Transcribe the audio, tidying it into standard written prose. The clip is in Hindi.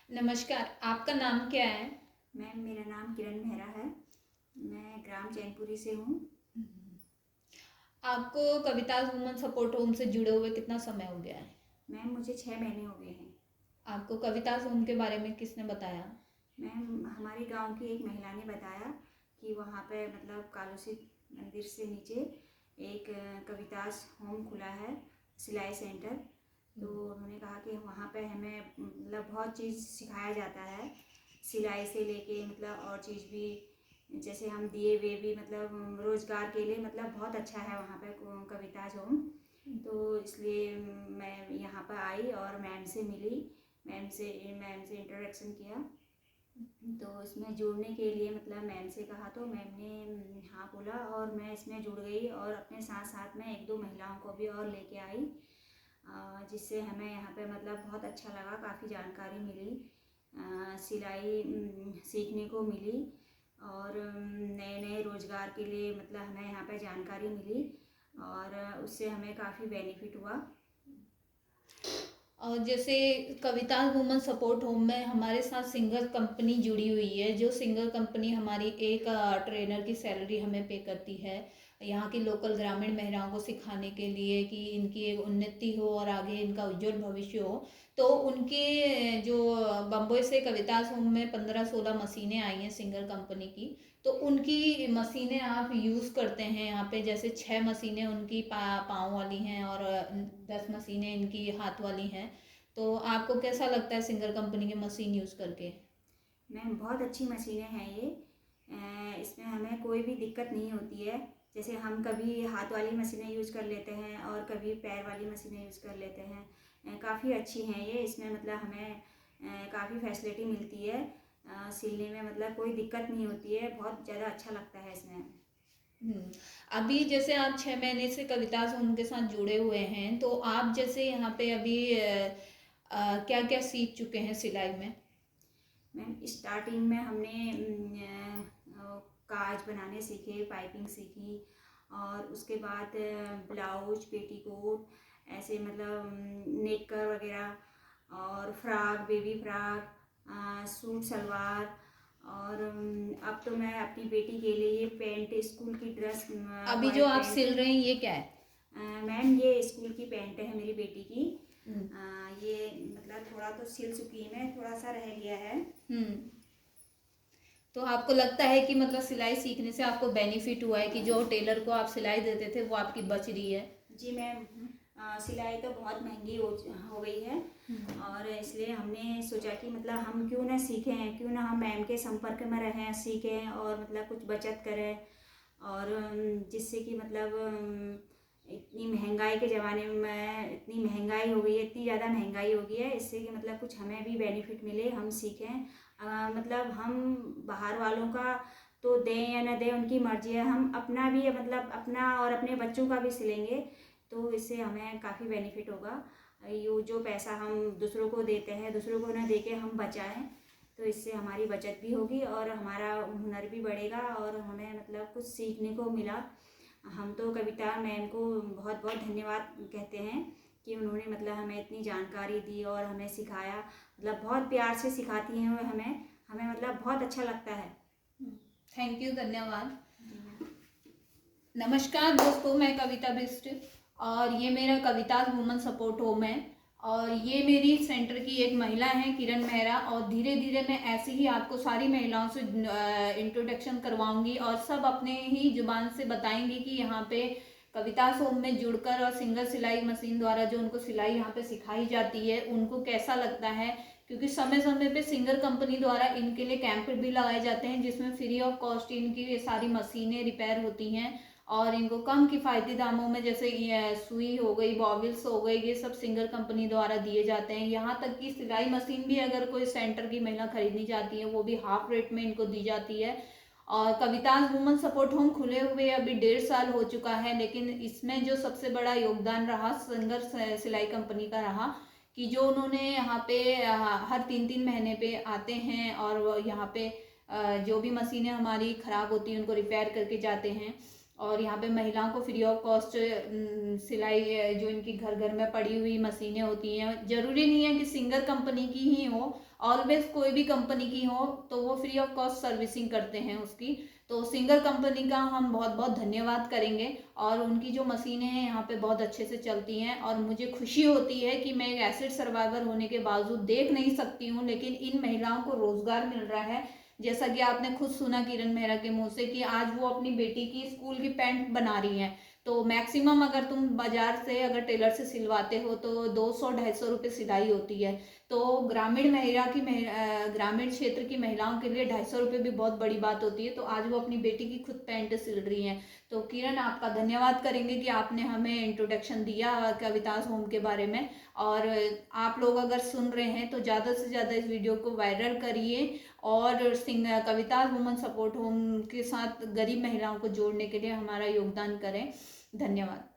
नमस्कार, आपका नाम क्या है? मैम, मेरा नाम किरण मेहरा है। मैं ग्राम चैनपुरी से हूँ। आपको कविताज़ वुमन सपोर्ट होम से जुड़े हुए कितना समय हो गया है? मैम, मुझे 6 महीने हो गए हैं। आपको कविताज़ होम के बारे में किसने बताया? मैम, हमारे गांव की एक महिला ने बताया कि वहाँ पे मतलब कालूसी मंदिर से नीचे एक कवितास होम खुला है, सिलाई सेंटर। तो उन्होंने कहा कि वहाँ पे हमें मतलब बहुत चीज़ सिखाया जाता है, सिलाई से लेके मतलब और चीज़ भी, जैसे हम दिए वे भी मतलब रोज़गार के लिए मतलब बहुत अच्छा है वहाँ पे कविताज होम। तो इसलिए मैं यहाँ पर आई और मैम से मिली, मैम से इंट्रोडक्शन किया। तो इसमें जुड़ने के लिए मतलब मैम से कहा तो मैम ने हाँ बोला और मैं इसमें जुड़ गई और अपने साथ साथ में एक दो महिलाओं को भी और लेके आई, जिससे हमें यहाँ पे मतलब बहुत अच्छा लगा, काफ़ी जानकारी मिली, सिलाई सीखने को मिली और नए नए रोज़गार के लिए मतलब हमें यहाँ पे जानकारी मिली और उससे हमें काफ़ी बेनिफिट हुआ। और जैसे कविताज़ वुमन सपोर्ट होम में हमारे साथ सिंगर कंपनी जुड़ी हुई है, जो सिंगर कंपनी हमारी एक ट्रेनर की सैलरी हमें पे करती है यहाँ की लोकल ग्रामीण महिलाओं को सिखाने के लिए कि इनकी एक उन्नति हो और आगे इनका उज्जवल भविष्य हो। तो उनके जो बम्बई से कविताज़ होम में 15-16 मशीनें आई हैं सिंगर कंपनी की। तो उनकी मशीनें आप यूज़ करते हैं यहाँ पे, जैसे 6 मशीनें उनकी पाँव वाली हैं और 10 मशीनें इनकी हाथ वाली हैं। तो आपको कैसा लगता है सिंगर कंपनी की मशीन यूज़ करके? मैम, बहुत अच्छी मशीनें हैं ये। इसमें हमें कोई भी दिक्कत नहीं होती है। जैसे हम कभी हाथ वाली मशीनें यूज़ कर लेते हैं और कभी पैर वाली मशीनें यूज़ कर लेते हैं। काफ़ी अच्छी हैं ये। इसमें मतलब हमें काफ़ी फैसिलिटी मिलती है, सिलने में मतलब कोई दिक्कत नहीं होती है। बहुत ज़्यादा अच्छा लगता है इसमें। हम्म, अभी जैसे आप 6 महीने से कविताज़ होम के साथ जुड़े हुए हैं, तो आप जैसे यहाँ पे अभी क्या क्या सीख चुके हैं सिलाई में? मैम, स्टार्टिंग में हमने काज बनाने सीखे, पाइपिंग सीखी और उसके बाद ब्लाउज, पेटीकोट, ऐसे मतलब नेकर वगैरह और frock, baby frock, suit salwar और अब तो मैं अपनी बेटी के लिए पैंट, स्कूल की ड्रेस, अभी जो वाइट आप पैंट। सिल रहे हैं ये क्या है? मैम, ये स्कूल की पैंट है मेरी बेटी की। हम्म। ये मतलब थोड़ा तो सिल चुकी है, मैं थोड़ा सा रह गया है। हम्म। तो आपको लगता है कि मतलब सिलाई सीखने से आपको बेनिफिट हुआ है कि जो टेलर को आप सिलाई देते थे वो आपकी बच रही है? जी मैम, सिलाई तो बहुत महंगी हो गई है और इसलिए हमने सोचा कि मतलब हम क्यों ना सीखें, क्यों ना हम मैम के संपर्क में रहें, सीखें और मतलब कुछ बचत करें और जिससे कि मतलब इतनी महंगाई के ज़माने में इतनी महंगाई हो गई है, इतनी ज़्यादा महंगाई हो गई है, इससे कि मतलब कुछ हमें भी बेनिफिट मिले, हम सीखें। मतलब हम बाहर वालों का तो दें या न दें उनकी मर्जी है, हम अपना भी मतलब अपना और अपने बच्चों का भी सिलेंगे तो इससे हमें काफ़ी बेनिफिट होगा। ये जो पैसा हम दूसरों को देते हैं, दूसरों को न दे के हम बचाएं तो इससे हमारी बचत भी होगी और हमारा हुनर भी बढ़ेगा और हमें मतलब कुछ सीखने को मिला। हम तो कविता मैम को बहुत बहुत धन्यवाद कहते हैं कि उन्होंने मतलब हमें इतनी जानकारी दी और हमें सिखाया, मतलब बहुत प्यार से सिखाती हैं वो हमें हमें मतलब बहुत अच्छा लगता है। थैंक यू, धन्यवाद। जी मैम। नमस्कार दोस्तों, मैं कविता बिस्ट और ये मेरा कविताज़ वुमन सपोर्ट होम है और ये मेरी सेंटर की एक महिला है किरण मेहरा। और धीरे धीरे मैं ऐसे ही आपको सारी महिलाओं से इंट्रोडक्शन करवाऊंगी और सब अपने ही जुबान से बताएंगी कि यहाँ पे कविताज़ होम में जुड़कर और सिंगल सिलाई मशीन द्वारा जो उनको सिलाई यहाँ पे सिखाई जाती है उनको कैसा लगता है। क्योंकि समय समय पे सिंगर कंपनी द्वारा इनके लिए कैंप भी लगाए जाते हैं जिसमें फ्री ऑफ कॉस्ट इनकी ये सारी मशीनें रिपेयर होती हैं और इनको कम किफ़ायती दामों में, जैसे ये सुई हो गई, बॉबिल्स हो गई, ये सब सिंगर कंपनी द्वारा दिए जाते हैं। यहाँ तक कि सिलाई मशीन भी अगर कोई सेंटर की महिला खरीदनी चाहती है वो भी हाफ रेट में इनको दी जाती है। और कविताज़ वुमन सपोर्ट होम खुले हुए अभी 1.5 साल हो चुका है, लेकिन इसमें जो सबसे बड़ा योगदान रहा सिंगर सिलाई कंपनी का रहा कि जो उन्होंने यहाँ पे हर 3-3 महीने पे आते हैं और यहाँ पे जो भी मशीनें हमारी ख़राब होती हैं उनको रिपेयर करके जाते हैं। और यहाँ पे महिलाओं को फ्री ऑफ कॉस्ट सिलाई, जो इनकी घर घर में पड़ी हुई मशीनें होती हैं, ज़रूरी नहीं है कि सिंगल कंपनी की ही हो, ऑलवेज कोई भी कंपनी की हो तो वो फ्री ऑफ कॉस्ट सर्विसिंग करते हैं उसकी। तो सिंगल कंपनी का हम बहुत बहुत धन्यवाद करेंगे, और उनकी जो मशीनें हैं यहाँ पे बहुत अच्छे से चलती हैं। और मुझे खुशी होती है कि मैं एक एसिड सर्वाइवर होने के बावजूद देख नहीं सकती हूँ, लेकिन इन महिलाओं को रोजगार मिल रहा है। जैसा कि आपने खुद सुना किरण मेहरा के मुंह से कि आज वो अपनी बेटी की स्कूल की पैंट बना रही हैं। तो मैक्सिमम अगर तुम बाजार से अगर टेलर से सिलवाते हो तो 200-250 रुपये सिलाई होती है। तो ग्रामीण क्षेत्र की महिलाओं के लिए 250 रुपये भी बहुत बड़ी बात होती है। तो आज वो अपनी बेटी की खुद पैंट सिल रही हैं। तो किरण, आपका धन्यवाद करेंगे कि आपने हमें इंट्रोडक्शन दिया कविताज होम के बारे में। और आप लोग अगर सुन रहे हैं तो ज़्यादा से ज़्यादा इस वीडियो को वायरल करिए, और कविताज वुमन सपोर्ट होम के साथ गरीब महिलाओं को जोड़ने के लिए हमारा योगदान करें। धन्यवाद।